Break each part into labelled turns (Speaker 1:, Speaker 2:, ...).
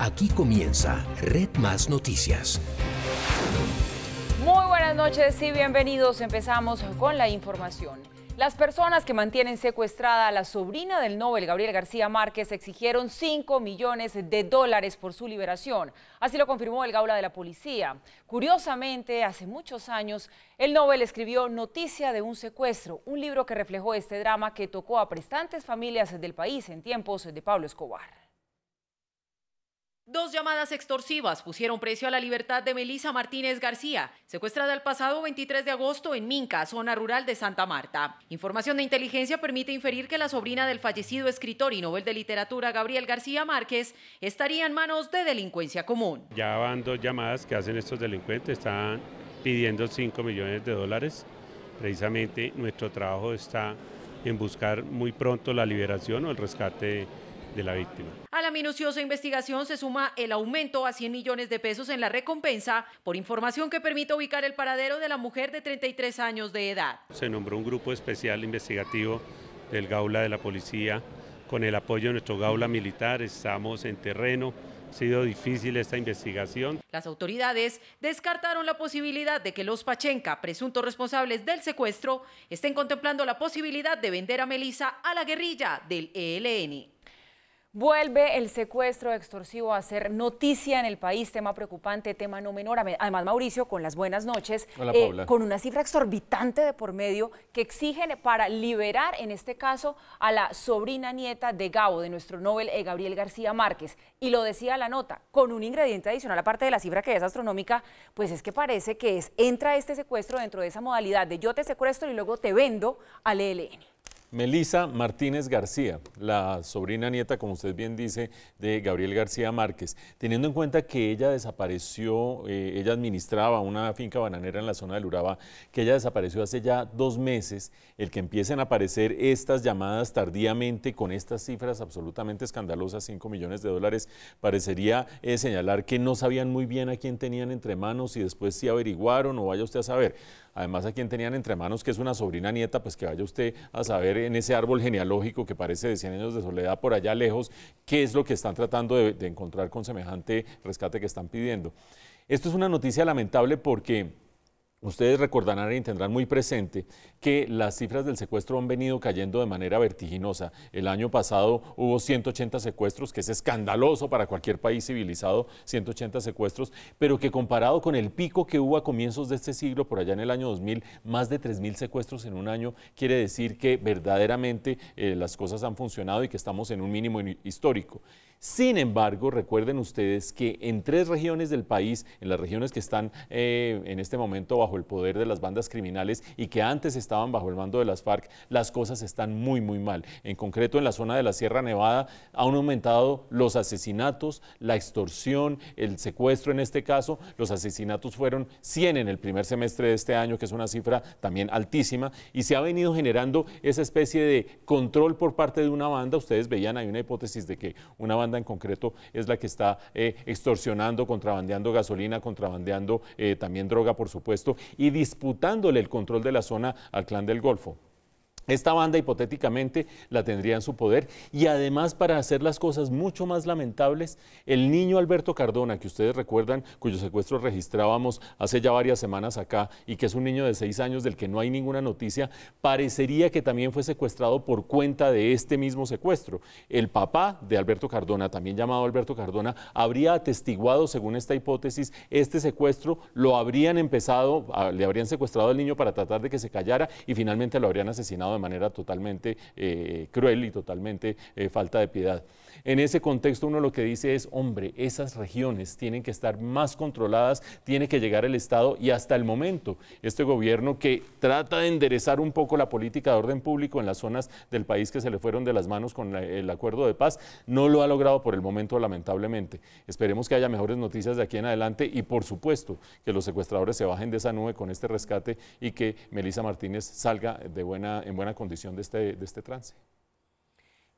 Speaker 1: Aquí comienza Red Más Noticias.
Speaker 2: Muy buenas noches y bienvenidos. Empezamos con la información. Las personas que mantienen secuestrada a la sobrina del Nobel, Gabriel García Márquez, exigieron $5 millones por su liberación. Así lo confirmó el Gaula de la Policía. Curiosamente, hace muchos años, el Nobel escribió Noticia de un secuestro, un libro que reflejó este drama que tocó a prestantes familias del país en tiempos de Pablo Escobar.
Speaker 3: Dos llamadas extorsivas pusieron precio a la libertad de Melissa Martínez García, secuestrada el pasado 23 de agosto en Minca, zona rural de Santa Marta. Información de inteligencia permite inferir que la sobrina del fallecido escritor y Nobel de Literatura Gabriel García Márquez estaría en manos de delincuencia común.
Speaker 4: Ya van dos llamadas que hacen estos delincuentes, están pidiendo $5 millones. Precisamente nuestro trabajo está en buscar muy pronto la liberación o el rescate de la víctima.
Speaker 3: A la minuciosa investigación se suma el aumento a $100 millones en la recompensa por información que permite ubicar el paradero de la mujer de 33 años de edad.
Speaker 4: Se nombró un grupo especial investigativo del Gaula de la Policía con el apoyo de nuestro Gaula militar. Estamos en terreno. Ha sido difícil esta investigación.
Speaker 3: Las autoridades descartaron la posibilidad de que los Pachenca, presuntos responsables del secuestro, estén contemplando la posibilidad de vender a Melissa a la guerrilla del ELN.
Speaker 2: Vuelve el secuestro extorsivo a ser noticia en el país, tema preocupante, tema no menor. Además, Mauricio, con las buenas noches.
Speaker 5: Hola, Paula.
Speaker 2: Con una cifra exorbitante de por medio que exigen para liberar, en este caso, a la sobrina nieta de Gabo, de nuestro Nobel, Gabriel García Márquez. Y lo decía la nota, con un ingrediente adicional, aparte de la cifra que es astronómica, pues es que parece que entra este secuestro dentro de esa modalidad de yo te secuestro y luego te vendo al ELN.
Speaker 5: Melissa Martínez García, la sobrina nieta, como usted bien dice, de Gabriel García Márquez, teniendo en cuenta que ella desapareció, ella administraba una finca bananera en la zona del Urabá, que ella desapareció hace ya 2 meses, el que empiecen a aparecer estas llamadas tardíamente con estas cifras absolutamente escandalosas, $5 millones, parecería señalar que no sabían muy bien a quién tenían entre manos y después sí averiguaron o vaya usted a saber. Además, a quién tenían entre manos, que es una sobrina nieta, pues que vaya usted a saber en ese árbol genealógico que parece de 100 años de soledad por allá lejos, qué es lo que están tratando de encontrar con semejante rescate que están pidiendo. Esto es una noticia lamentable porque ustedes recordarán y tendrán muy presente que las cifras del secuestro han venido cayendo de manera vertiginosa. El año pasado hubo 180 secuestros, que es escandaloso para cualquier país civilizado, 180 secuestros, pero que comparado con el pico que hubo a comienzos de este siglo, por allá en el año 2000, más de 3.000 secuestros en un año, quiere decir que verdaderamente las cosas han funcionado y que estamos en un mínimo histórico. Sin embargo, recuerden ustedes que en 3 regiones del país, en las regiones que están en este momento bajo el poder de las bandas criminales y que antes estaban bajo el mando de las FARC, las cosas están muy mal. En concreto, en la zona de la Sierra Nevada han aumentado los asesinatos, la extorsión, el secuestro en este caso. Los asesinatos fueron 100 en el primer semestre de este año, que es una cifra también altísima, y se ha venido generando esa especie de control por parte de una banda. Ustedes veían, hay una hipótesis de que una banda en concreto es la que está extorsionando, contrabandeando gasolina, contrabandeando también droga, por supuesto, y disputándole el control de la zona al Clan del Golfo. Esta banda hipotéticamente la tendría en su poder y además, para hacer las cosas mucho más lamentables, el niño Alberto Cardona, que ustedes recuerdan, cuyo secuestro registrábamos hace ya varias semanas acá y que es un niño de 6 años del que no hay ninguna noticia, parecería que también fue secuestrado por cuenta de este mismo secuestro. El papá de Alberto Cardona, también llamado Alberto Cardona, habría atestiguado, según esta hipótesis, este secuestro, lo habrían empezado, le habrían secuestrado al niño para tratar de que se callara y finalmente lo habrían asesinado de manera totalmente cruel y totalmente falta de piedad. En ese contexto uno lo que dice es, hombre, esas regiones tienen que estar más controladas, tiene que llegar el Estado y hasta el momento este gobierno que trata de enderezar un poco la política de orden público en las zonas del país que se le fueron de las manos con el acuerdo de paz, no lo ha logrado por el momento, lamentablemente. Esperemos que haya mejores noticias de aquí en adelante y por supuesto que los secuestradores se bajen de esa nube con este rescate y que Melissa Martínez salga en buena condición de este trance.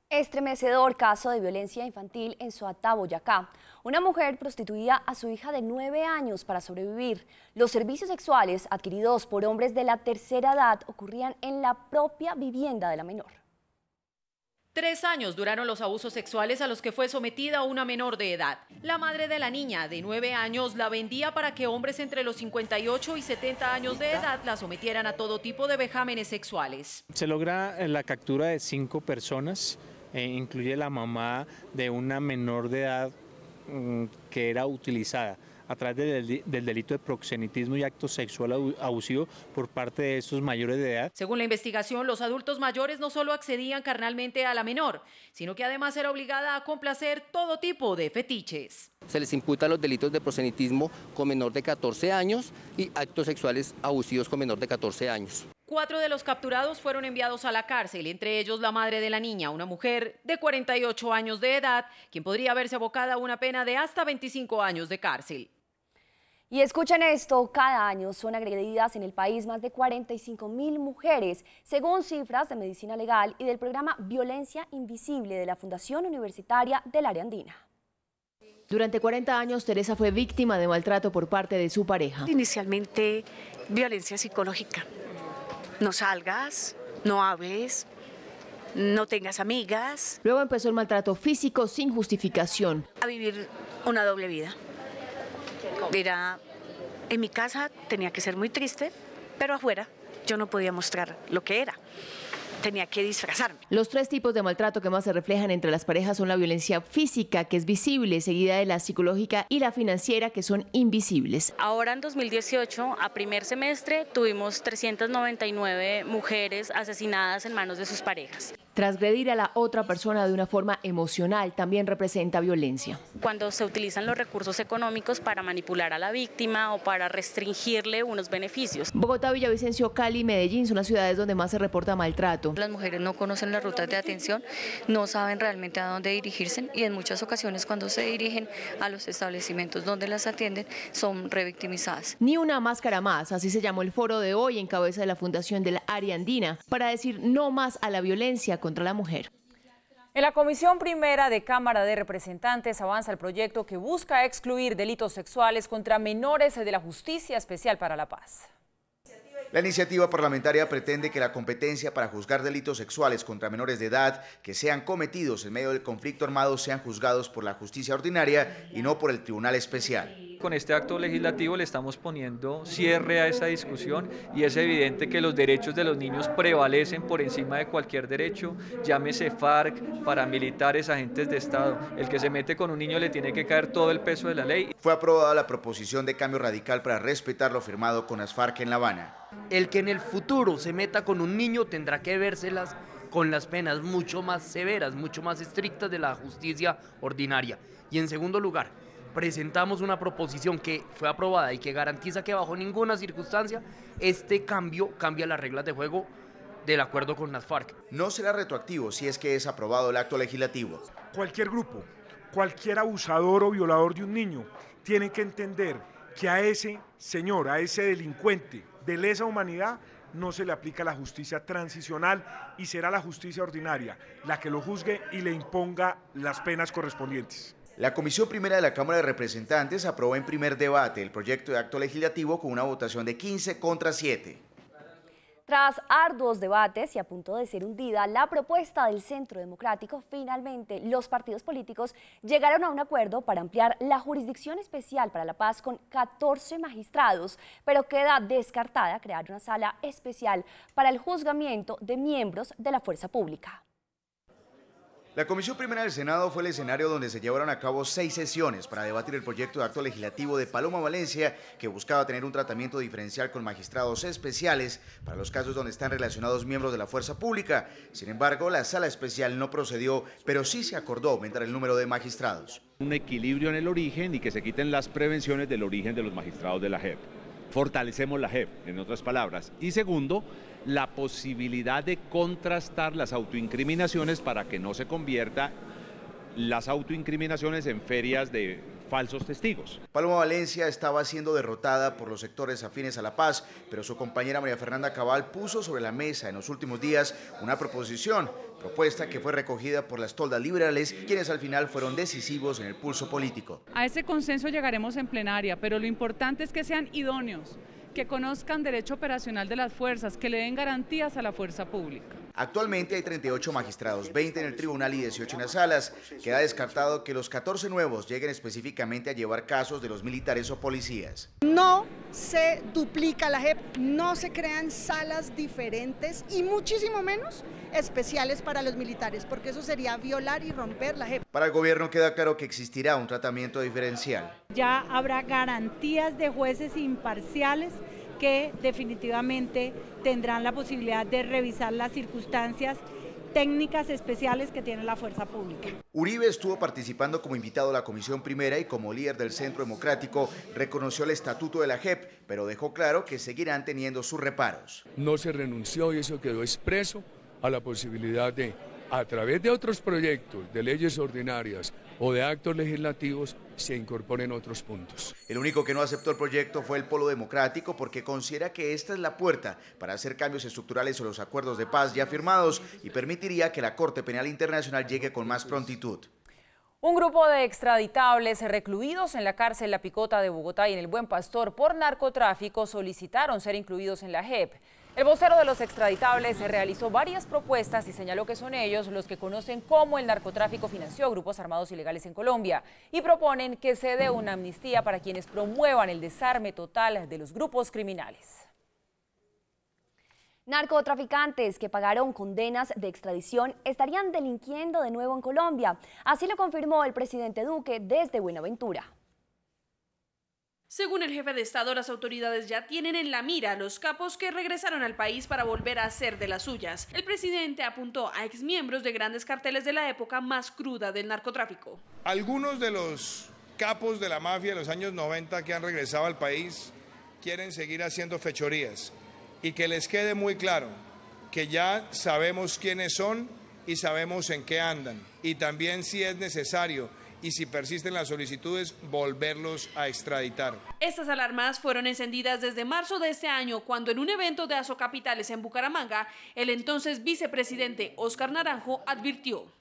Speaker 6: Estremecedor caso de violencia infantil en Soatá, Boyacá. Una mujer prostituía a su hija de 9 años para sobrevivir. Los servicios sexuales adquiridos por hombres de la tercera edad ocurrían en la propia vivienda de la menor.
Speaker 3: 3 años duraron los abusos sexuales a los que fue sometida una menor de edad. La madre de la niña, de 9 años, la vendía para que hombres entre los 58 y 70 años de edad la sometieran a todo tipo de vejámenes sexuales.
Speaker 7: Se logra la captura de 5 personas, incluye la mamá de una menor de edad que era utilizada a través del delito de proxenetismo y acto sexual abusivo por parte de estos mayores de edad.
Speaker 3: Según la investigación, los adultos mayores no solo accedían carnalmente a la menor, sino que además era obligada a complacer todo tipo de fetiches.
Speaker 8: Se les imputan los delitos de proxenetismo con menor de 14 años y actos sexuales abusivos con menor de 14 años.
Speaker 3: 4 de los capturados fueron enviados a la cárcel, entre ellos la madre de la niña, una mujer de 48 años de edad, quien podría verse abocada a una pena de hasta 25 años de cárcel.
Speaker 6: Y escuchen esto, cada año son agredidas en el país más de 45.000 mujeres, según cifras de Medicina Legal y del programa Violencia Invisible de la Fundación Universitaria del Área Andina.
Speaker 9: Durante 40 años, Teresa fue víctima de maltrato por parte de su pareja.
Speaker 10: Inicialmente, violencia psicológica. No salgas, no hables, no tengas amigas.
Speaker 9: Luego empezó el maltrato físico sin justificación.
Speaker 10: A vivir una doble vida. Era, en mi casa tenía que ser muy triste, pero afuera yo no podía mostrar lo que era. Tenía que disfrazarme.
Speaker 9: Los 3 tipos de maltrato que más se reflejan entre las parejas son la violencia física, que es visible, seguida de la psicológica y la financiera, que son invisibles.
Speaker 11: Ahora en 2018, a primer semestre, tuvimos 399 mujeres asesinadas en manos de sus parejas.
Speaker 9: Transgredir a la otra persona de una forma emocional también representa violencia.
Speaker 11: Cuando se utilizan los recursos económicos para manipular a la víctima o para restringirle unos beneficios.
Speaker 9: Bogotá, Villavicencio, Cali y Medellín son las ciudades donde más se reporta maltrato.
Speaker 11: Las mujeres no conocen las rutas de atención, no saben realmente a dónde dirigirse y en muchas ocasiones cuando se dirigen a los establecimientos donde las atienden son revictimizadas.
Speaker 9: Ni una máscara más, así se llamó el foro de hoy en cabeza de la Fundación del Área Andina, para decir no más a la violencia contra la mujer.
Speaker 2: En la Comisión Primera de Cámara de Representantes avanza el proyecto que busca excluir delitos sexuales contra menores de la Justicia Especial para la Paz.
Speaker 12: La iniciativa parlamentaria pretende que la competencia para juzgar delitos sexuales contra menores de edad que sean cometidos en medio del conflicto armado sean juzgados por la justicia ordinaria y no por el Tribunal Especial.
Speaker 13: Con este acto legislativo le estamos poniendo cierre a esa discusión y es evidente que los derechos de los niños prevalecen por encima de cualquier derecho, llámese FARC, paramilitares, agentes de Estado. El que se mete con un niño le tiene que caer todo el peso de la ley.
Speaker 12: Fue aprobada la proposición de cambio radical para respetar lo firmado con las FARC en La Habana.
Speaker 14: El que en el futuro se meta con un niño tendrá que vérselas con las penas mucho más severas, mucho más estrictas de la justicia ordinaria. Y en segundo lugar, presentamos una proposición que fue aprobada y que garantiza que bajo ninguna circunstancia este cambio cambia las reglas de juego del acuerdo con las FARC.
Speaker 12: No será retroactivo si es que es aprobado el acto legislativo.
Speaker 15: Cualquier grupo, cualquier abusador o violador de un niño tiene que entender que a ese señor, a ese delincuente de lesa humanidad no se le aplica la justicia transicional y será la justicia ordinaria la que lo juzgue y le imponga las penas correspondientes.
Speaker 12: La Comisión Primera de la Cámara de Representantes aprobó en primer debate el proyecto de acto legislativo con una votación de 15 contra 7.
Speaker 6: Tras arduos debates y a punto de ser hundida la propuesta del Centro Democrático, finalmente los partidos políticos llegaron a un acuerdo para ampliar la Jurisdicción Especial para la Paz con 14 magistrados, pero queda descartada crear una sala especial para el juzgamiento de miembros de la fuerza pública.
Speaker 12: La Comisión Primera del Senado fue el escenario donde se llevaron a cabo 6 sesiones para debatir el proyecto de acto legislativo de Paloma Valencia, que buscaba tener un tratamiento diferencial con magistrados especiales para los casos donde están relacionados miembros de la fuerza pública. Sin embargo, la sala especial no procedió, pero sí se acordó aumentar el número de magistrados.
Speaker 16: Un equilibrio en el origen y que se quiten las prevenciones del origen de los magistrados de la JEP. Fortalecemos la JEP, en otras palabras. Y segundo, la posibilidad de contrastar las autoincriminaciones para que no se convierta las autoincriminaciones en ferias de falsos testigos.
Speaker 12: Paloma Valencia estaba siendo derrotada por los sectores afines a la paz, pero su compañera María Fernanda Cabal puso sobre la mesa en los últimos días una propuesta que fue recogida por las toldas liberales, quienes al final fueron decisivos en el pulso político.
Speaker 17: A ese consenso llegaremos en plenaria, pero lo importante es que sean idóneos, que conozcan derecho operacional de las fuerzas, que le den garantías a la fuerza pública.
Speaker 12: Actualmente hay 38 magistrados, 20 en el tribunal y 18 en las salas. Queda descartado que los 14 nuevos lleguen específicamente a llevar casos de los militares o policías.
Speaker 18: No se duplica la JEP, no se crean salas diferentes y muchísimo menos especiales para los militares, porque eso sería violar y romper la JEP.
Speaker 12: Para el gobierno queda claro que existirá un tratamiento diferencial.
Speaker 19: Ya habrá garantías de jueces imparciales que definitivamente tendrán la posibilidad de revisar las circunstancias técnicas especiales que tiene la fuerza pública.
Speaker 12: Uribe estuvo participando como invitado a la Comisión Primera y como líder del Centro Democrático reconoció el estatuto de la JEP, pero dejó claro que seguirán teniendo sus reparos.
Speaker 20: No se renunció y eso quedó expreso a la posibilidad de, a través de otros proyectos, de leyes ordinarias o de actos legislativos, se incorporen otros puntos.
Speaker 12: El único que no aceptó el proyecto fue el Polo Democrático porque considera que esta es la puerta para hacer cambios estructurales o los acuerdos de paz ya firmados y permitiría que la Corte Penal Internacional llegue con más prontitud.
Speaker 2: Un grupo de extraditables recluidos en la cárcel La Picota de Bogotá y en el Buen Pastor por narcotráfico solicitaron ser incluidos en la JEP. El vocero de los extraditables realizó varias propuestas y señaló que son ellos los que conocen cómo el narcotráfico financió grupos armados ilegales en Colombia y proponen que se dé una amnistía para quienes promuevan el desarme total de los grupos criminales.
Speaker 6: Narcotraficantes que pagaron condenas de extradición estarían delinquiendo de nuevo en Colombia. Así lo confirmó el presidente Duque desde Buenaventura.
Speaker 21: Según el jefe de Estado, las autoridades ya tienen en la mira a los capos que regresaron al país para volver a hacer de las suyas. El presidente apuntó a exmiembros de grandes carteles de la época más cruda del narcotráfico.
Speaker 22: Algunos de los capos de la mafia de los años 90 que han regresado al país quieren seguir haciendo fechorías y que les quede muy claro que ya sabemos quiénes son y sabemos en qué andan y también si es necesario y si persisten las solicitudes, volverlos a extraditar.
Speaker 21: Estas alarmas fueron encendidas desde marzo de este año, cuando en un evento de Asocapitales en Bucaramanga, el entonces vicepresidente Óscar Naranjo advirtió: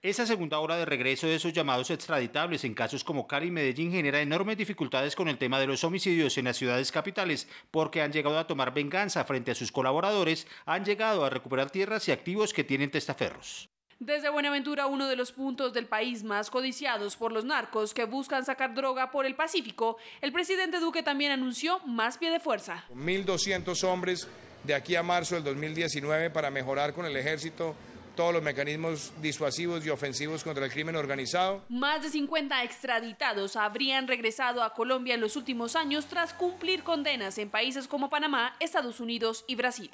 Speaker 23: esa segunda ola de regreso de esos llamados extraditables en casos como Cali y Medellín genera enormes dificultades con el tema de los homicidios en las ciudades capitales, porque han llegado a tomar venganza frente a sus colaboradores, han llegado a recuperar tierras y activos que tienen testaferros.
Speaker 21: Desde Buenaventura, uno de los puntos del país más codiciados por los narcos que buscan sacar droga por el Pacífico, el presidente Duque también anunció más pie de fuerza.
Speaker 22: 1.200 hombres de aquí a marzo del 2019 para mejorar con el ejército todos los mecanismos disuasivos y ofensivos contra el crimen organizado.
Speaker 21: Más de 50 extraditados habrían regresado a Colombia en los últimos años tras cumplir condenas en países como Panamá, Estados Unidos y Brasil.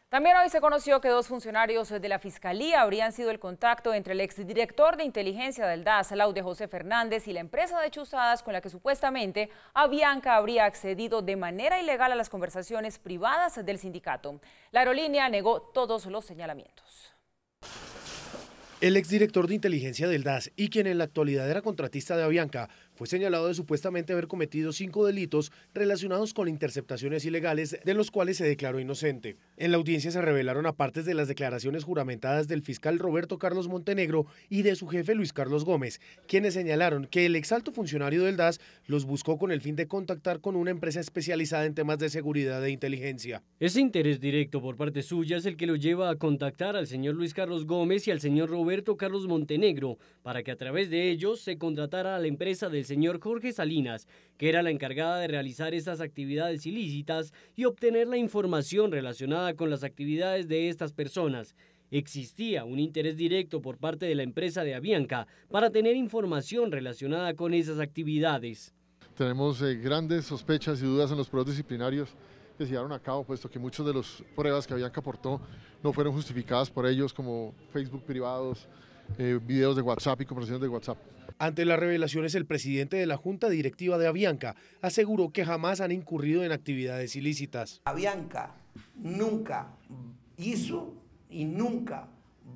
Speaker 2: También hoy se conoció que 2 funcionarios de la Fiscalía habrían sido el contacto entre el exdirector de inteligencia del DAS, Laude José Fernández, y la empresa de chuzadas con la que supuestamente Avianca habría accedido de manera ilegal a las conversaciones privadas del sindicato. La aerolínea negó todos los señalamientos.
Speaker 24: El exdirector de inteligencia del DAS y quien en la actualidad era contratista de Avianca fue señalado de supuestamente haber cometido 5 delitos relacionados con interceptaciones ilegales, de los cuales se declaró inocente. En la audiencia se revelaron apartes de las declaraciones juramentadas del fiscal Roberto Carlos Montenegro y de su jefe Luis Carlos Gómez, quienes señalaron que el exalto funcionario del DAS los buscó con el fin de contactar con una empresa especializada en temas de seguridad e inteligencia.
Speaker 25: Ese interés directo por parte suya es el que lo lleva a contactar al señor Luis Carlos Gómez y al señor Roberto Carlos Montenegro para que a través de ellos se contratara a la empresa del señor Jorge Salinas, que era la encargada de realizar estas actividades ilícitas y obtener la información relacionada con las actividades de estas personas. Existía un interés directo por parte de la empresa de Avianca para tener información relacionada con esas actividades.
Speaker 26: Tenemos grandes sospechas y dudas en los procesos disciplinarios que se llevaron a cabo, puesto que muchas de las pruebas que Avianca aportó no fueron justificadas por ellos, como Facebook privados, videos de WhatsApp y conversaciones de WhatsApp.
Speaker 24: Ante las revelaciones, el presidente de la Junta Directiva de Avianca aseguró que jamás han incurrido en actividades ilícitas.
Speaker 27: Avianca nunca hizo y nunca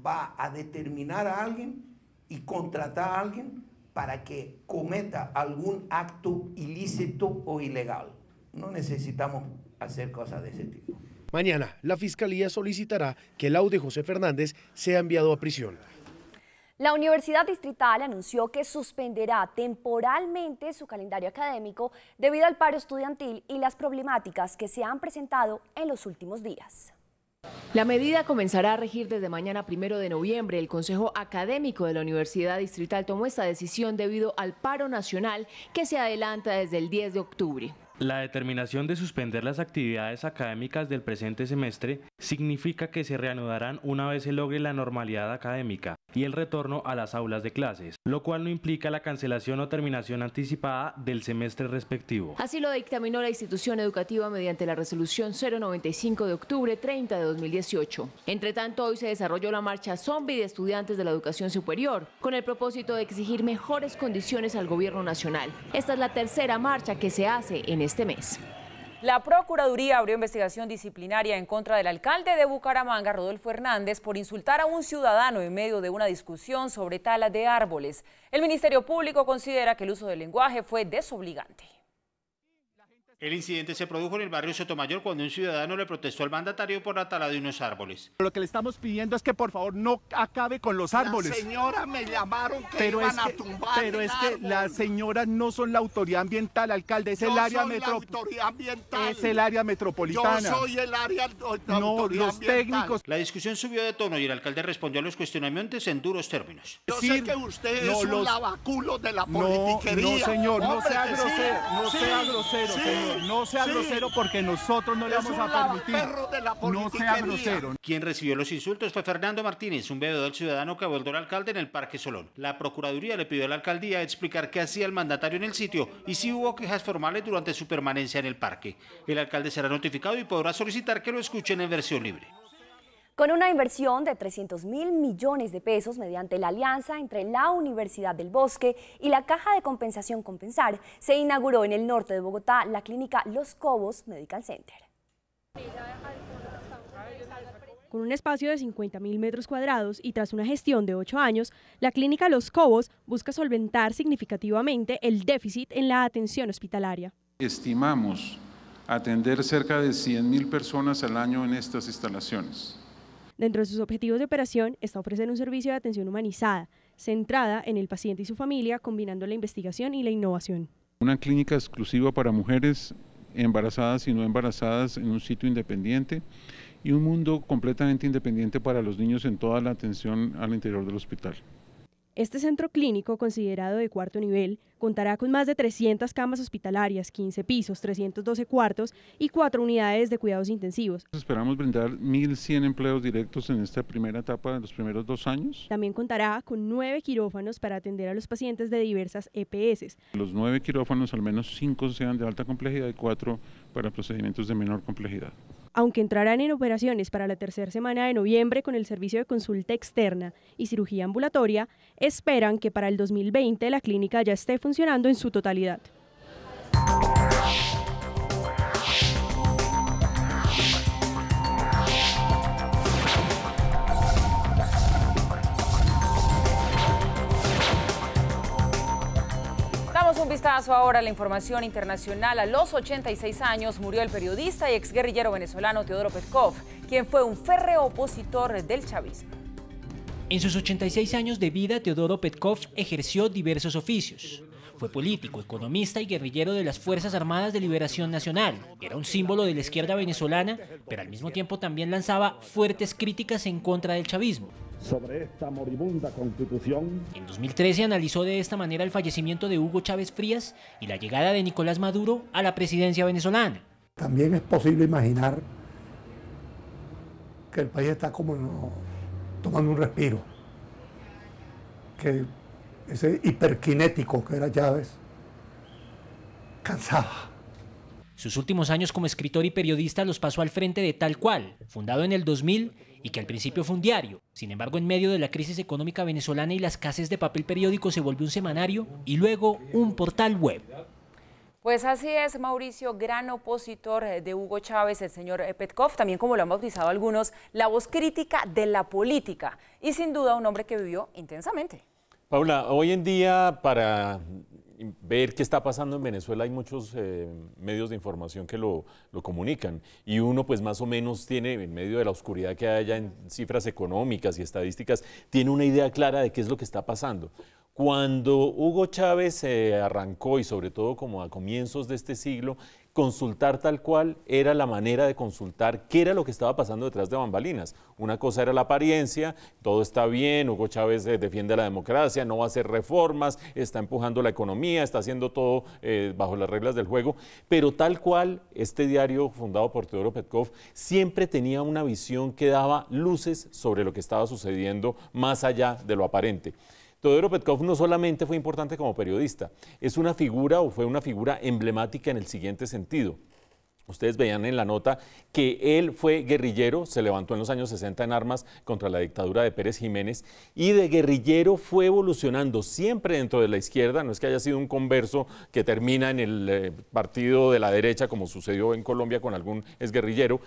Speaker 27: va a determinar a alguien y contratar a alguien para que cometa algún acto ilícito o ilegal. No necesitamos hacer cosas de ese tipo.
Speaker 24: Mañana, la Fiscalía solicitará que Laude José Fernández sea enviado a prisión.
Speaker 6: La Universidad Distrital anunció que suspenderá temporalmente su calendario académico debido al paro estudiantil y las problemáticas que se han presentado en los últimos días.
Speaker 9: La medida comenzará a regir desde mañana 1 de noviembre. El Consejo Académico de la Universidad Distrital tomó esta decisión debido al paro nacional que se adelanta desde el 10 de octubre.
Speaker 1: La determinación de suspender las actividades académicas del presente semestre significa que se reanudarán una vez se logre la normalidad académica y el retorno a las aulas de clases, lo cual no implica la cancelación o terminación anticipada del semestre respectivo.
Speaker 9: Así lo dictaminó la institución educativa mediante la resolución 095 de octubre 30 de 2018. Entre tanto, hoy se desarrolló la marcha zombie de estudiantes de la educación superior, con el propósito de exigir mejores condiciones al gobierno nacional. Esta es la tercera marcha que se hace en este mes.
Speaker 2: La Procuraduría abrió investigación disciplinaria en contra del alcalde de Bucaramanga, Rodolfo Hernández, por insultar a un ciudadano en medio de una discusión sobre tala de árboles. El Ministerio Público considera que el uso del lenguaje fue desobligante.
Speaker 23: El incidente se produjo en el barrio Sotomayor cuando un ciudadano le protestó al mandatario por la tala de unos árboles.
Speaker 3: Lo que le estamos pidiendo es que por favor no acabe con los árboles.
Speaker 4: La señora me llamaron que iban a tumbar.
Speaker 3: Pero es que las señoras no son la autoridad ambiental, alcalde, es el área metropolitana. Es el área metropolitana.
Speaker 4: Yo soy el área
Speaker 3: no, los técnicos.
Speaker 23: La discusión subió de tono y el alcalde respondió a los cuestionamientos en duros términos.
Speaker 4: Yo sé que usted es un lavaculo de la politiquería.
Speaker 3: No, señor, no sea grosero, no sea grosero, señor. No sea grosero porque nosotros no le vamos a permitir. No sea grosero.
Speaker 23: Quien recibió los insultos fue Fernando Martínez, un bebedor ciudadano que abordó al alcalde en el Parque Solón. La Procuraduría le pidió a la alcaldía explicar qué hacía el mandatario en el sitio y si hubo quejas formales durante su permanencia en el parque. El alcalde será notificado y podrá solicitar que lo escuchen en versión libre.
Speaker 6: Con una inversión de 300.000 millones de pesos mediante la alianza entre la Universidad del Bosque y la Caja de Compensación Compensar, se inauguró en el norte de Bogotá la clínica Los Cobos Medical Center.
Speaker 5: Con un espacio de 50.000 metros cuadrados y tras una gestión de 8 años, la clínica Los Cobos busca solventar significativamente el déficit en la atención hospitalaria.
Speaker 7: Estimamos atender cerca de 100.000 personas al año en estas instalaciones.
Speaker 5: Dentro de sus objetivos de operación está ofrecer un servicio de atención humanizada, centrada en el paciente y su familia, combinando la investigación y la innovación.
Speaker 7: Una clínica exclusiva para mujeres embarazadas y no embarazadas en un sitio independiente y un mundo completamente independiente para los niños en toda la atención al interior del hospital.
Speaker 5: Este centro clínico, considerado de cuarto nivel, contará con más de 300 camas hospitalarias, 15 pisos, 312 cuartos y 4 unidades de cuidados intensivos.
Speaker 7: Esperamos brindar 1.100 empleos directos en esta primera etapa de los primeros 2 años.
Speaker 5: También contará con 9 quirófanos para atender a los pacientes de diversas EPS.
Speaker 7: Los 9 quirófanos, al menos 5 sean de alta complejidad y 4 para procedimientos de menor complejidad.
Speaker 5: Aunque entrarán en operaciones para la tercera semana de noviembre con el servicio de consulta externa y cirugía ambulatoria, esperan que para el 2020 la clínica ya esté funcionando en su totalidad.
Speaker 2: Un vistazo ahora a la información internacional. A los 86 años murió el periodista y exguerrillero venezolano Teodoro Petkov, quien fue un férreo opositor del chavismo.
Speaker 8: En sus 86 años de vida, Teodoro Petkov ejerció diversos oficios. Fue político, economista y guerrillero de las Fuerzas Armadas de Liberación Nacional. Era un símbolo de la izquierda venezolana, pero al mismo tiempo también lanzaba fuertes críticas en contra del chavismo.
Speaker 10: Sobre esta moribunda constitución.
Speaker 8: En 2013 analizó de esta manera el fallecimiento de Hugo Chávez Frías y la llegada de Nicolás Maduro a la presidencia venezolana.
Speaker 27: También es posible imaginar que el país está como tomando un respiro, que ese hiperkinético que era Chávez cansaba.
Speaker 8: Sus últimos años como escritor y periodista los pasó al frente de Tal Cual, fundado en el 2000 y que al principio fue un diario. Sin embargo, en medio de la crisis económica venezolana y la escasez de papel periódico se volvió un semanario y luego un portal web.
Speaker 2: Pues así es, Mauricio, gran opositor de Hugo Chávez, el señor Petkov, también como lo han bautizado algunos, la voz crítica de la política y sin duda un hombre que vivió intensamente.
Speaker 28: Paula, hoy en día para ver qué está pasando en Venezuela hay muchos medios de información que lo comunican y uno pues más o menos tiene, en medio de la oscuridad que hay allá en cifras económicas y estadísticas, tiene una idea clara de qué es lo que está pasando. Cuando Hugo Chávez arrancó, y sobre todo como a comienzos de este siglo, consultar tal cual era la manera de consultar qué era lo que estaba pasando detrás de bambalinas. Una cosa era la apariencia, todo está bien, Hugo Chávez defiende la democracia, no va a hacer reformas, está empujando la economía, está haciendo todo bajo las reglas del juego, pero tal cual este diario fundado por Teodoro Petkov siempre tenía una visión que daba luces sobre lo que estaba sucediendo más allá de lo aparente. Teodoro Petkov no solamente fue importante como periodista, es una figura o fue una figura emblemática en el siguiente sentido. Ustedes veían en la nota que él fue guerrillero, se levantó en los años 60 en armas contra la dictadura de Pérez Jiménez y de guerrillero fue evolucionando siempre dentro de la izquierda, no es que haya sido un converso que termina en el partido de la derecha como sucedió en Colombia con algún exguerrillero,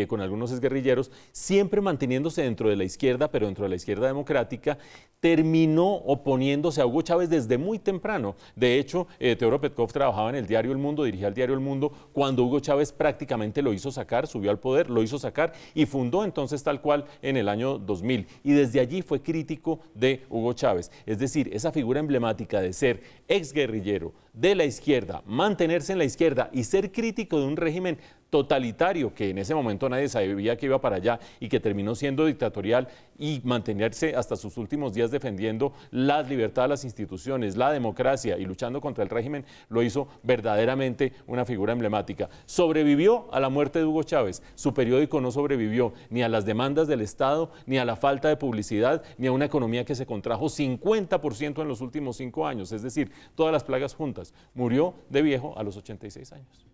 Speaker 28: con algunos exguerrilleros, siempre manteniéndose dentro de la izquierda, pero dentro de la izquierda democrática, terminó oponiéndose a Hugo Chávez desde muy temprano. De hecho, Teodoro Petkov trabajaba en el diario El Mundo, dirigía el diario El Mundo cuando Hugo Chávez prácticamente lo hizo sacar, subió al poder, lo hizo sacar y fundó entonces tal cual en el año 2000. Y desde allí fue crítico de Hugo Chávez. Es decir, esa figura emblemática de ser exguerrillero de la izquierda, mantenerse en la izquierda y ser crítico de un régimen totalitario que en ese momento nadie sabía que iba para allá y que terminó siendo dictatorial y mantenerse hasta sus últimos días defendiendo las libertades, las instituciones, la democracia y luchando contra el régimen, lo hizo verdaderamente una figura emblemática. Sobrevivió a la muerte de Hugo Chávez, su periódico no sobrevivió ni a las demandas del Estado, ni a la falta de publicidad, ni a una economía que se contrajo 50% en los últimos 5 años, es decir, todas las plagas juntas. Murió de viejo a los 86 años.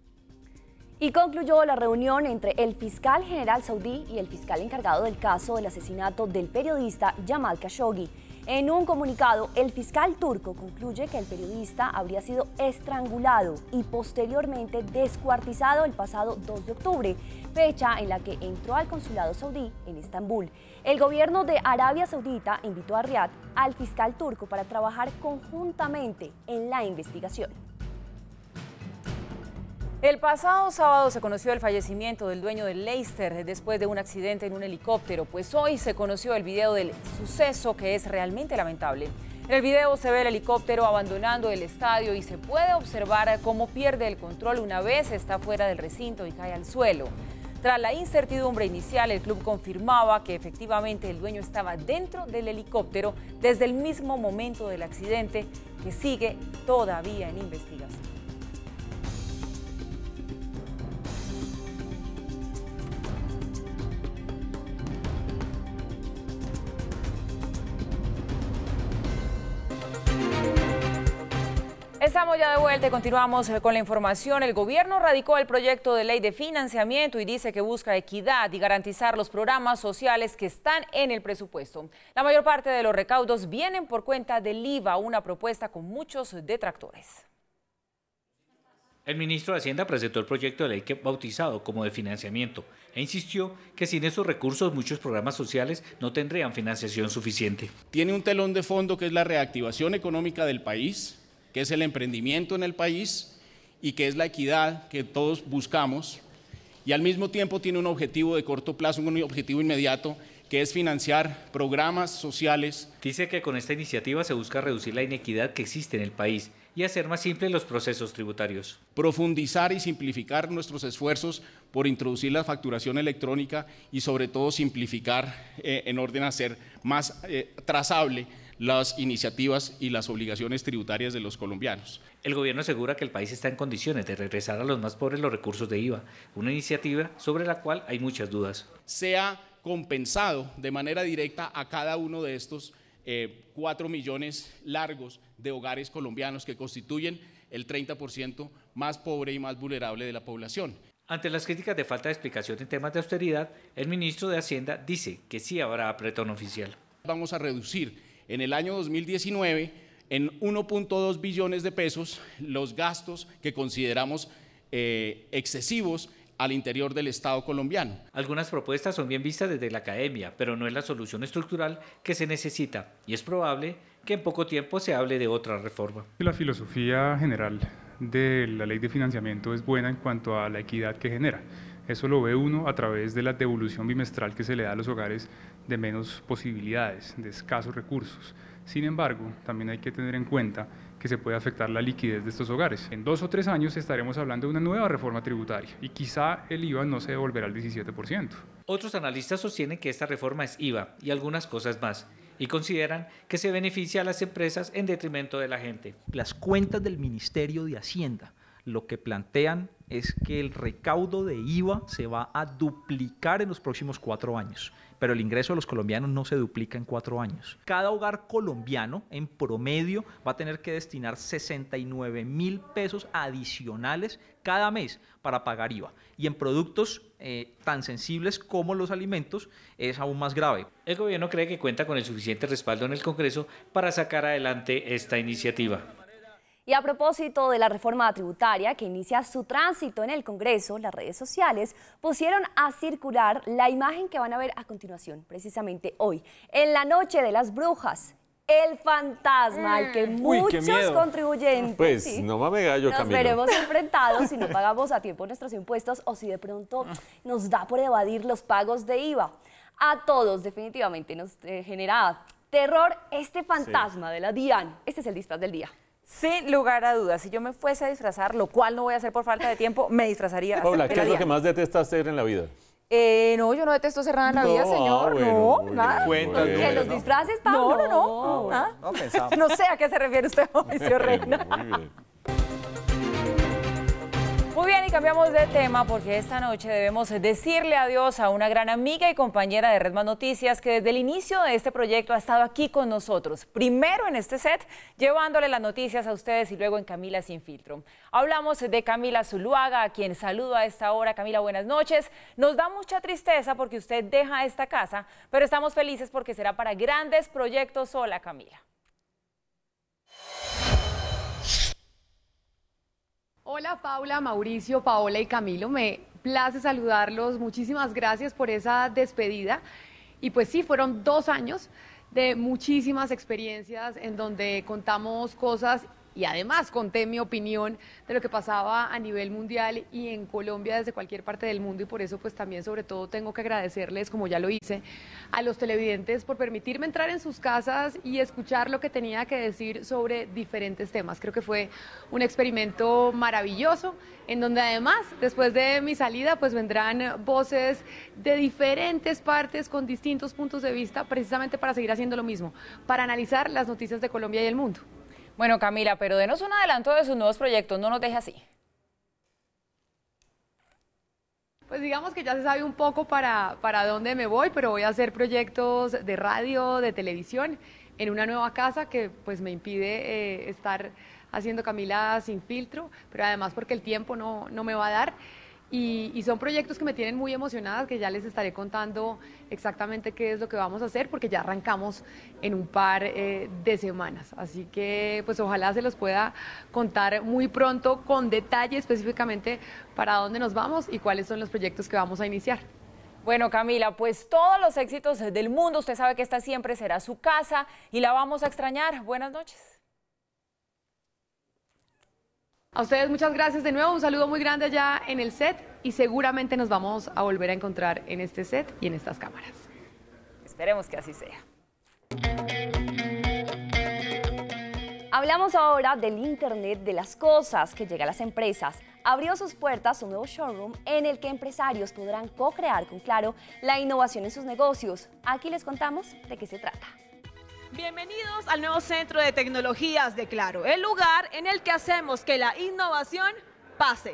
Speaker 6: Y concluyó la reunión entre el fiscal general saudí y el fiscal encargado del caso del asesinato del periodista Jamal Khashoggi. En un comunicado, el fiscal turco concluye que el periodista habría sido estrangulado y posteriormente descuartizado el pasado 2 de octubre, fecha en la que entró al consulado saudí en Estambul. El gobierno de Arabia Saudita invitó a Riad al fiscal turco para trabajar conjuntamente en la investigación.
Speaker 2: El pasado sábado se conoció el fallecimiento del dueño del Leicester después de un accidente en un helicóptero, pues hoy se conoció el video del suceso, que es realmente lamentable. En el video se ve el helicóptero abandonando el estadio y se puede observar cómo pierde el control una vez está fuera del recinto y cae al suelo. Tras la incertidumbre inicial, el club confirmaba que efectivamente el dueño estaba dentro del helicóptero desde el mismo momento del accidente, que sigue todavía en investigación. Estamos ya de vuelta y continuamos con la información. El gobierno radicó el proyecto de ley de financiamiento y dice que busca equidad y garantizar los programas sociales que están en el presupuesto. La mayor parte de los recaudos vienen por cuenta del IVA, una propuesta con muchos detractores.
Speaker 23: El ministro de Hacienda presentó el proyecto de ley que bautizado como de financiamiento e insistió que sin esos recursos muchos programas sociales no tendrían financiación suficiente.
Speaker 11: Tiene un telón de fondo que es la reactivación económica del país, que es el emprendimiento en el país y que es la equidad que todos buscamos, y al mismo tiempo tiene un objetivo de corto plazo, un objetivo inmediato, que es financiar programas sociales.
Speaker 23: Dice que con esta iniciativa se busca reducir la inequidad que existe en el país y hacer más simples los procesos tributarios.
Speaker 11: Profundizar y simplificar nuestros esfuerzos por introducir la facturación electrónica y sobre todo simplificar en orden a hacer más trazable las iniciativas y las obligaciones tributarias de los colombianos.
Speaker 23: El gobierno asegura que el país está en condiciones de regresar a los más pobres los recursos de IVA, una iniciativa sobre la cual hay muchas dudas.
Speaker 11: Se ha compensado de manera directa a cada uno de estos 4 millones largos de hogares colombianos que constituyen el 30% más pobre y más vulnerable de la población.
Speaker 23: Ante las críticas de falta de explicación en temas de austeridad, el ministro de Hacienda dice que sí habrá apretón oficial.
Speaker 11: Vamos a reducir en el año 2019 en 1.2 billones de pesos los gastos que consideramos excesivos al interior del Estado colombiano.
Speaker 23: Algunas propuestas son bien vistas desde la academia, pero no es la solución estructural que se necesita y es probable que en poco tiempo se hable de otra reforma.
Speaker 13: La filosofía general de la ley de financiamiento es buena en cuanto a la equidad que genera. Eso lo ve uno a través de la devolución bimestral que se le da a los hogares de menos posibilidades, de escasos recursos. Sin embargo, también hay que tener en cuenta que se puede afectar la liquidez de estos hogares. En 2 o 3 años estaremos hablando de una nueva reforma tributaria y quizá el IVA no se devolverá al 17%.
Speaker 12: Otros analistas sostienen que esta reforma es IVA y algunas cosas más, y consideran que se beneficia a las empresas en detrimento de la gente.
Speaker 14: Las cuentas del Ministerio de Hacienda lo que plantean es que el recaudo de IVA se va a duplicar en los próximos 4 años, pero el ingreso de los colombianos no se duplica en 4 años. Cada hogar colombiano en promedio va a tener que destinar 69.000 pesos adicionales cada mes para pagar IVA, y en productos tan sensibles como los alimentos es aún más grave.
Speaker 12: El gobierno cree que cuenta con el suficiente respaldo en el Congreso para sacar adelante esta iniciativa.
Speaker 6: Y a propósito de la reforma tributaria que inicia su tránsito en el Congreso, las redes sociales pusieron a circular la imagen que van a ver a continuación, precisamente hoy, en la Noche de las Brujas. El fantasma al que muchos contribuyentes
Speaker 28: pues, no mames gallo,
Speaker 6: nos
Speaker 28: Camilo.
Speaker 6: veremos enfrentados si no pagamos a tiempo nuestros impuestos o si de pronto nos da por evadir los pagos de IVA. A todos definitivamente nos genera terror este fantasma de la DIAN. Este es el disfraz del día.
Speaker 2: Sin lugar a dudas, si yo me fuese a disfrazar, lo cual no voy a hacer por falta de tiempo, me disfrazaría.
Speaker 28: Paula, ¿qué es lo que más detestas hacer en la vida?
Speaker 2: No, yo no detesto ser nada en la vida, señor.
Speaker 28: Bueno,
Speaker 2: no, nada.
Speaker 6: ¿Que los disfraces, Pablo?
Speaker 2: No, no sé a qué se refiere usted, Mauricio Reina.
Speaker 28: Muy bien.
Speaker 2: Muy bien, y cambiamos de tema porque esta noche debemos decirle adiós a una gran amiga y compañera de Red Más Noticias que desde el inicio de este proyecto ha estado aquí con nosotros. Primero en este set, llevándole las noticias a ustedes y luego en Camila Sin Filtro. Hablamos de Camila Zuluaga, a quien saludo a esta hora. Camila, buenas noches. Nos da mucha tristeza porque usted deja esta casa, pero estamos felices porque será para grandes proyectos sola, Camila.
Speaker 15: Hola Paula, Mauricio, Paola y Camilo, me place saludarlos, muchísimas gracias por esa despedida. Y pues sí, fueron 2 años de muchísimas experiencias en donde contamos cosas y además conté mi opinión de lo que pasaba a nivel mundial y en Colombia desde cualquier parte del mundo, y por eso pues también sobre todo tengo que agradecerles, como ya lo hice, a los televidentes por permitirme entrar en sus casas y escuchar lo que tenía que decir sobre diferentes temas. Creo que fue un experimento maravilloso en donde además después de mi salida pues vendrán voces de diferentes partes con distintos puntos de vista precisamente para seguir haciendo lo mismo, para analizar las noticias de Colombia y el mundo.
Speaker 2: Bueno, Camila, pero denos un adelanto de sus nuevos proyectos, no nos deje así.
Speaker 15: Pues digamos que ya se sabe un poco para dónde me voy, pero voy a hacer proyectos de radio, de televisión, en una nueva casa que pues me impide estar haciendo Camila Sin Filtro, pero además porque el tiempo no me va a dar. Y son proyectos que me tienen muy emocionada, que ya les estaré contando exactamente qué es lo que vamos a hacer, porque ya arrancamos en un par de semanas. Así que pues ojalá se los pueda contar muy pronto con detalle específicamente para dónde nos vamos y cuáles son los proyectos que vamos a iniciar.
Speaker 2: Bueno, Camila, pues todos los éxitos del mundo. Usted sabe que esta siempre será su casa y la vamos a extrañar. Buenas noches.
Speaker 15: A ustedes muchas gracias de nuevo, un saludo muy grande allá en el set y seguramente nos vamos a volver a encontrar en este set y en estas cámaras.
Speaker 2: Esperemos que así sea.
Speaker 6: Hablamos ahora del Internet de las cosas que llega a las empresas. Abrió sus puertas un nuevo showroom en el que empresarios podrán co-crear con Claro la innovación en sus negocios. Aquí les contamos de qué se trata.
Speaker 16: Bienvenidos al nuevo Centro de Tecnologías de Claro, el lugar en el que hacemos que la innovación pase.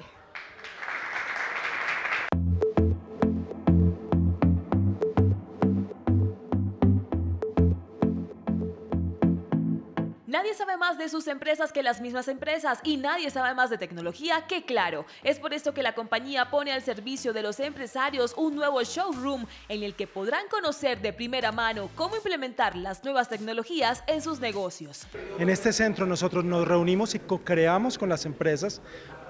Speaker 16: Nadie sabe más de sus empresas que las mismas empresas y nadie sabe más de tecnología que Claro. Es por esto que la compañía pone al servicio de los empresarios un nuevo showroom en el que podrán conocer de primera mano cómo implementar las nuevas tecnologías en sus negocios.
Speaker 17: En este centro nosotros nos reunimos y co-creamos con las empresas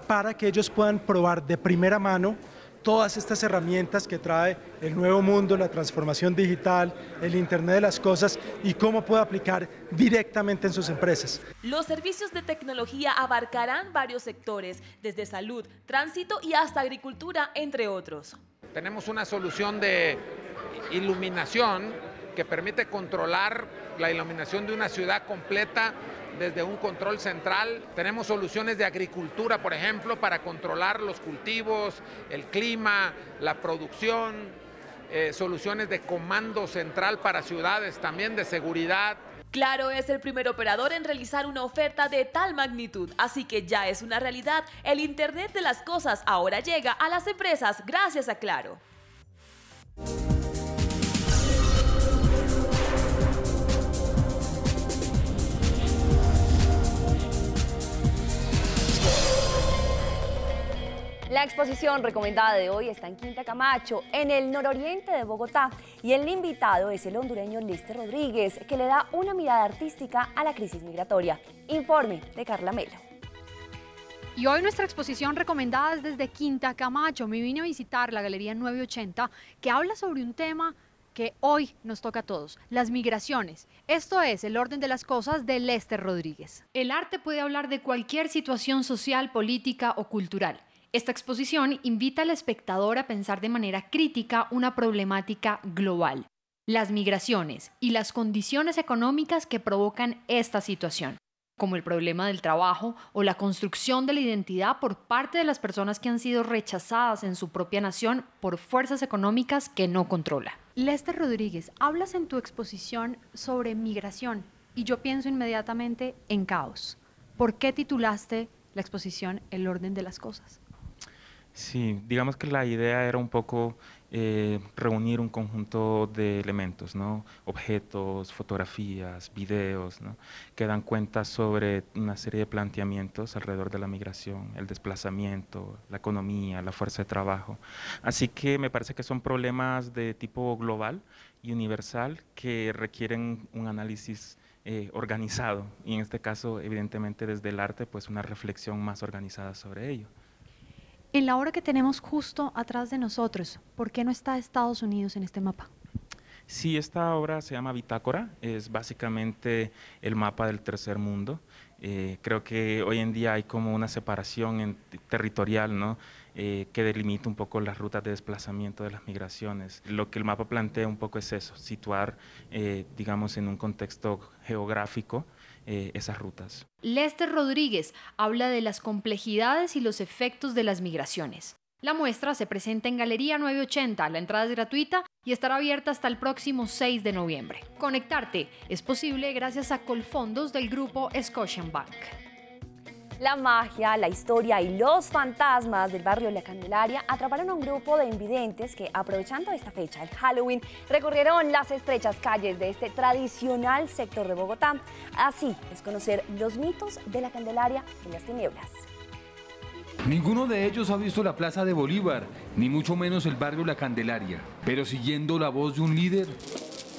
Speaker 17: para que ellos puedan probar de primera mano todas estas herramientas que trae el nuevo mundo, la transformación digital, el Internet de las cosas y cómo puede aplicar directamente en sus empresas.
Speaker 16: Los servicios de tecnología abarcarán varios sectores, desde salud, tránsito y hasta agricultura, entre otros.
Speaker 18: Tenemos una solución de iluminación que permite controlar la iluminación de una ciudad completa desde un control central. Tenemos soluciones de agricultura, por ejemplo, para controlar los cultivos, el clima, la producción, soluciones de comando central para ciudades, también de seguridad.
Speaker 16: Claro es el primer operador en realizar una oferta de tal magnitud, así que ya es una realidad. El Internet de las cosas ahora llega a las empresas gracias a Claro.
Speaker 6: La exposición recomendada de hoy está en Quinta Camacho, en el nororiente de Bogotá, y el invitado es el hondureño Lester Rodríguez, que le da una mirada artística a la crisis migratoria. Informe de Carla Melo.
Speaker 19: Y hoy nuestra exposición recomendada es desde Quinta Camacho. Me vine a visitar la Galería 980, que habla sobre un tema que hoy nos toca a todos, las migraciones. Esto es El orden de las cosas de Lester Rodríguez. El arte puede hablar de cualquier situación social, política o cultural. Esta exposición invita al espectador a pensar de manera crítica una problemática global, las migraciones y las condiciones económicas que provocan esta situación, como el problema del trabajo o la construcción de la identidad por parte de las personas que han sido rechazadas en su propia nación por fuerzas económicas que no controla. Lester Rodríguez, hablas en tu exposición sobre migración y yo pienso inmediatamente en caos. ¿Por qué titulaste la exposición El orden de las cosas?
Speaker 20: Sí, digamos que la idea era un poco reunir un conjunto de elementos, ¿no? Objetos, fotografías, videos, ¿no? Que dan cuenta sobre una serie de planteamientos alrededor de la migración, el desplazamiento, la economía, la fuerza de trabajo. Así que me parece que son problemas de tipo global y universal que requieren un análisis organizado y en este caso, evidentemente, desde el arte, pues una reflexión más organizada sobre ello.
Speaker 19: En la obra que tenemos justo atrás de nosotros, ¿por qué no está Estados Unidos en este mapa?
Speaker 20: Sí, esta obra se llama Bitácora, es básicamente el mapa del tercer mundo. Creo que hoy en día hay como una separación territorial, ¿no? Que delimita un poco las rutas de desplazamiento de las migraciones. Lo que el mapa plantea un poco es eso, situar, digamos, en un contexto geográfico, esas rutas.
Speaker 19: Lester Rodríguez habla de las complejidades y los efectos de las migraciones. La muestra se presenta en Galería 980, la entrada es gratuita y estará abierta hasta el próximo 6 de noviembre. Conectarte es posible gracias a Colfondos del grupo Scotiabank.
Speaker 6: La magia, la historia y los fantasmas del barrio La Candelaria atraparon a un grupo de invidentes que, aprovechando esta fecha, el Halloween, recorrieron las estrechas calles de este tradicional sector de Bogotá. Así es conocer los mitos de la Candelaria en las tinieblas.
Speaker 21: Ninguno de ellos ha visto la Plaza de Bolívar, ni mucho menos el barrio La Candelaria, pero siguiendo la voz de un líder.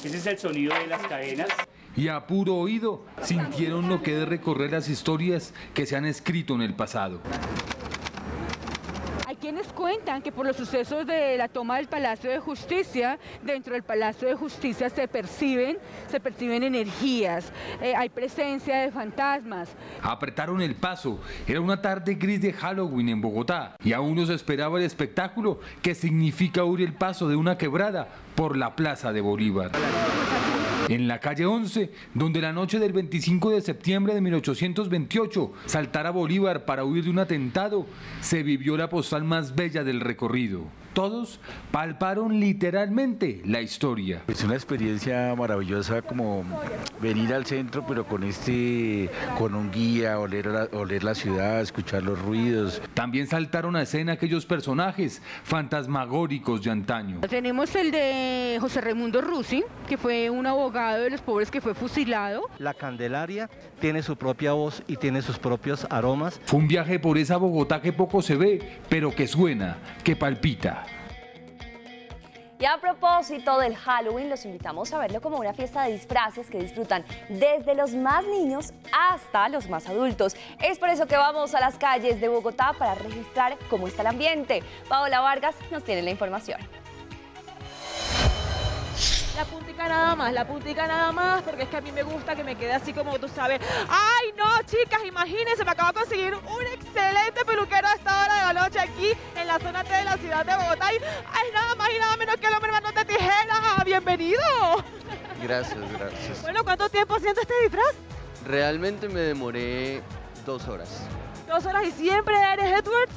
Speaker 22: Ese es el sonido de las cadenas.
Speaker 21: Y a puro oído sintieron lo que es recorrer las historias que se han escrito en el pasado.
Speaker 24: Hay quienes cuentan que por los sucesos de la toma del Palacio de Justicia, dentro del Palacio de Justicia se perciben energías, hay presencia de fantasmas.
Speaker 21: Apretaron el paso, era una tarde gris de Halloween en Bogotá y aún nos esperaba el espectáculo que significa huir el paso de una quebrada por la Plaza de Bolívar. En la calle 11, donde la noche del 25 de septiembre de 1828 saltara Bolívar para huir de un atentado, se vivió la postal más bella del recorrido. Todos palparon literalmente la historia.
Speaker 25: Es una experiencia maravillosa como venir al centro, pero con un guía, oler la ciudad, escuchar los ruidos.
Speaker 21: También saltaron a escena aquellos personajes fantasmagóricos de antaño.
Speaker 24: Tenemos el de José Raimundo Rusi, que fue un abogado de los pobres que fue fusilado.
Speaker 26: La Candelaria tiene su propia voz y tiene sus propios aromas.
Speaker 21: Fue un viaje por esa Bogotá que poco se ve, pero que suena, que palpita.
Speaker 6: Y a propósito del Halloween, los invitamos a verlo como una fiesta de disfraces que disfrutan desde los más niños hasta los más adultos. Es por eso que vamos a las calles de Bogotá para registrar cómo está el ambiente. Paola Vargas nos tiene la información.
Speaker 29: La puntica nada más, porque es que a mí me gusta que me quede así como tú sabes. ¡Ay, no, chicas! Imagínense, me acabo de conseguir un excelente peluquero a esta hora de la noche aquí en la zona T de la ciudad de Bogotá. ¡Ay, nada más y nada menos que el hombre manos de tijera! ¡Bienvenido!
Speaker 1: Gracias, gracias.
Speaker 29: Bueno, ¿cuánto tiempo haciendo este disfraz?
Speaker 1: Realmente me demoré 2 horas.
Speaker 29: 2 horas y siempre eres Edward.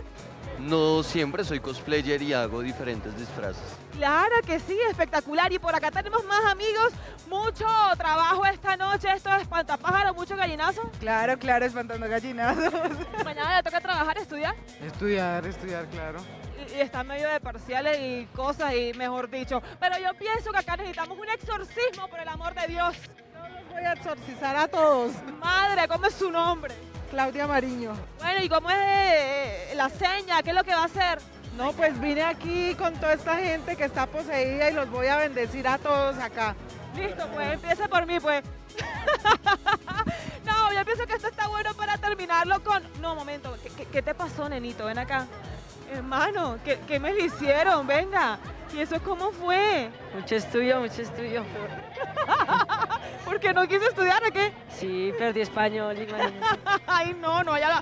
Speaker 1: No siempre soy cosplayer y hago diferentes disfraces.
Speaker 29: Claro que sí, espectacular. Y por acá tenemos más amigos, mucho trabajo esta noche. Esto es espantapájaros, mucho gallinazo.
Speaker 3: Claro, claro, espantando gallinazos.
Speaker 29: Mañana le toca trabajar, estudiar.
Speaker 3: Estudiar, claro.
Speaker 29: Y está en medio de parciales y cosas, y mejor dicho. Pero yo pienso que acá necesitamos un exorcismo, por el amor de Dios.
Speaker 3: No los voy a exorcizar a todos.
Speaker 29: Madre, ¿cómo es su nombre?
Speaker 3: Claudia Mariño.
Speaker 29: Bueno, ¿y cómo es la seña? ¿Qué es lo que va a hacer?
Speaker 3: No, pues vine aquí con toda esta gente que está poseída y los voy a bendecir a todos acá.
Speaker 29: Listo, pues empiece por mí, pues. No, yo pienso que esto está bueno para terminarlo con... No, momento, ¿qué te pasó, nenito? Ven acá. Hermano, ¿qué me lo hicieron? Venga. ¿Y eso cómo fue?
Speaker 3: Mucho estudio, mucho estudio.
Speaker 29: ¿Por qué no quiso estudiar o qué?
Speaker 3: Sí, perdí español.
Speaker 29: Ay, no a la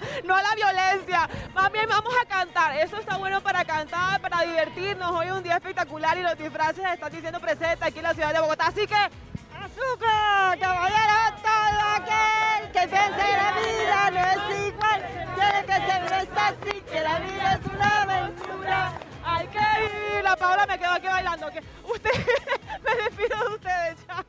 Speaker 29: violencia. Más bien vamos a cantar. Eso está bueno para cantar, para divertirnos. Hoy es un día espectacular y los disfraces están diciendo presente aquí en la ciudad de Bogotá. Así que... ¡azúcar! ¡Caballero! Todo aquel que piense que la vida no es igual. Tiene que ser no es así, que la vida es una aventura. ¡Ay, qué ir! La Paola me quedó aquí bailando. Usted, me despido de ustedes. Chao.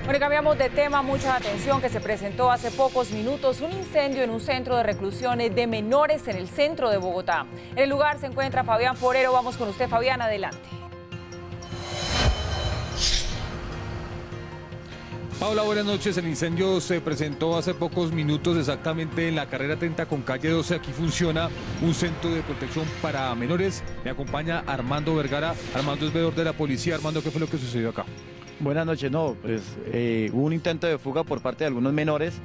Speaker 2: Bueno, cambiamos de tema, mucha atención que se presentó hace pocos minutos un incendio en un centro de reclusión de menores en el centro de Bogotá. En el lugar se encuentra Fabián Forero. Vamos con usted, Fabián, adelante.
Speaker 21: Paola, buenas noches. El incendio se presentó hace pocos minutos exactamente en la carrera 30 con calle 12. Aquí funciona un centro de protección para menores. Me acompaña Armando Vergara. Armando es veedor de la policía. Armando, ¿qué fue lo que sucedió acá?
Speaker 4: Buenas noches, no, pues hubo un intento de fuga por parte de algunos menores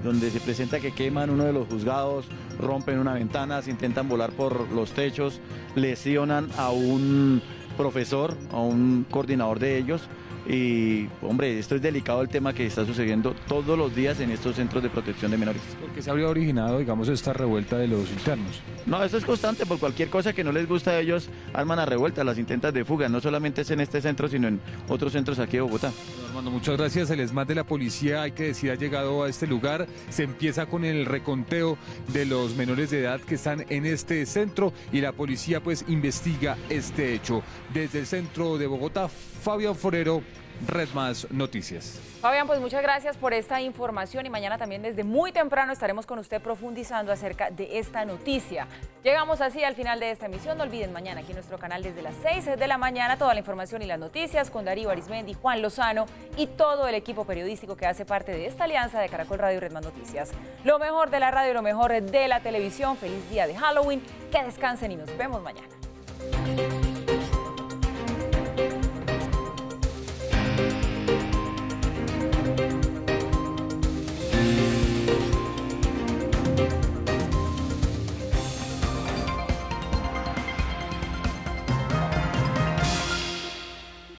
Speaker 4: donde se presenta que queman uno de los juzgados, rompen una ventana, se intentan volar por los techos, lesionan a un profesor, a un coordinador de ellos. Y, hombre, esto es delicado el tema que está sucediendo todos los días en estos centros de protección de menores.
Speaker 21: ¿Por qué se habría originado, digamos, esta revuelta de los internos?
Speaker 4: No, esto es constante, por cualquier cosa que no les gusta a ellos, arman la revuelta, las intentas de fuga, no solamente es en este centro, sino en otros centros aquí de Bogotá.
Speaker 21: Armando, muchas gracias. El ESMAD de la policía, hay que decir, ha llegado a este lugar. Se empieza con el reconteo de los menores de edad que están en este centro y la policía pues investiga este hecho. Desde el centro de Bogotá, Fabián Forero, Red Más Noticias.
Speaker 2: Fabián, pues muchas gracias por esta información y mañana también desde muy temprano estaremos con usted profundizando acerca de esta noticia. Llegamos así al final de esta emisión. No olviden mañana aquí en nuestro canal desde las 6 de la mañana toda la información y las noticias con Darío Arizmendi, Juan Lozano y todo el equipo periodístico que hace parte de esta alianza de Caracol Radio y Red Más Noticias. Lo mejor de la radio y lo mejor de la televisión. Feliz día de Halloween, que descansen y nos vemos mañana.